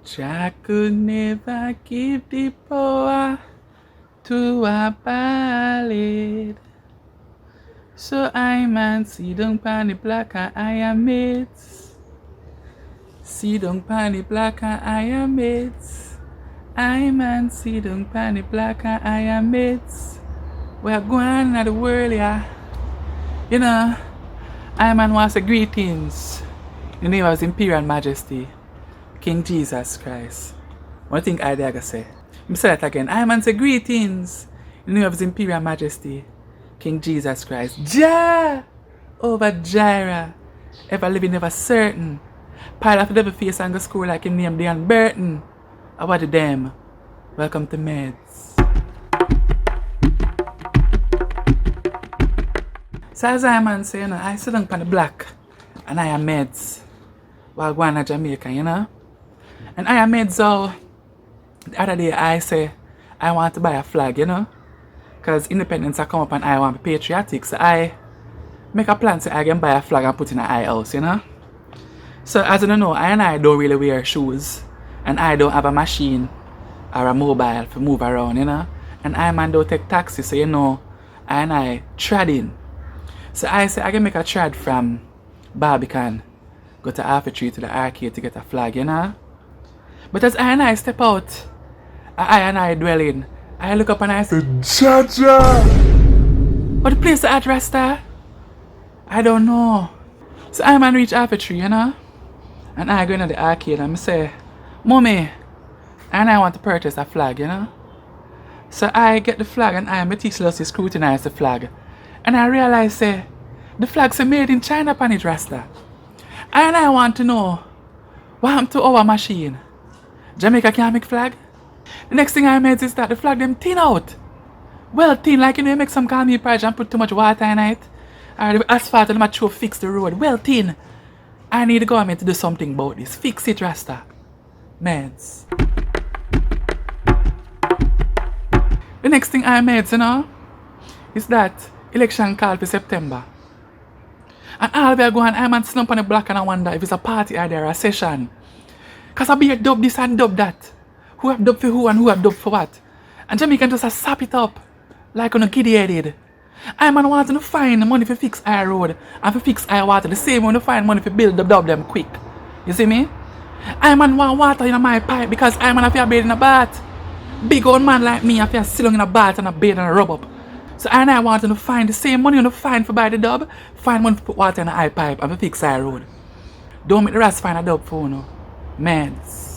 Jah could never give the power to a ballad. So I man see down pan the black and I am mates. See down pan the black and I am mates. I man see down pan the black and I am mates. We're going at the world, yeah. You know, I man wants to greetings. In the name of His Imperial Majesty, King Jesus Christ. What do you think I dare say? I say that again. I man say greetings. In the name of His Imperial Majesty, King Jesus Christ. Jah over Jireh. Ever living, ever certain. Pile of the devil face and go school like him name Dan Burton. How about the them? Welcome to Meds. So as I man say, you know, I sit down on the block and I am Meds while going to Jamaica, you know. And I am Meds, so the other day I say I want to buy a flag, you know. Because independence I come up and I want to be patriotic. So I make a plan so I can buy a flag and put in an eye house, you know. So as you know, I don't really wear shoes. And I don't have a machine or a mobile to move around, you know. And I man don't take taxi, so you know, I treading. So I say I can make a trad from Barbican, go to Half a Tree to the arcade to get a flag, you know. But as I step out, I dwelling, I look up and I say, Jaja! What the place at Rasta? I don't know. So I man reach Half a Tree, you know. And I go into the arcade and I say, Mommy, and I want to purchase a flag, you know. So I get the flag and I meticulously scrutinize the flag. And I realize, the flags are made in China upon it, Rasta. And I want to know, what happened to our machine? Jamaica can't make flag? The next thing I made is that the flag them thin out. Well thin, like you know, you make some calm project and put too much water in it. Or the asphalt and the fix the road. Well thin. I need the government to do something about this. Fix it, Rasta. Meds. The next thing I made, you know, is that election called for September. And all we are going, I'm sitting up on the block and I wonder if it's a party or there a session. Because I be a dub this and dub that. Who have dub for who and who have dub for what. And Jamaican just sap it up. Like on a giddy headed. I man want to find money for fix our road and for fix our water. The same when to find money for build the dub them quick. You see me? I man want water in my pipe because I man have to bathe in a bath. Big old man like me have to sit in a bath and a bathe and a rub up. So I want to find the same money to find for buy the dub, find money to put water in the eye pipe and for fix our road. Don't make the rest find a dub for you. Meds.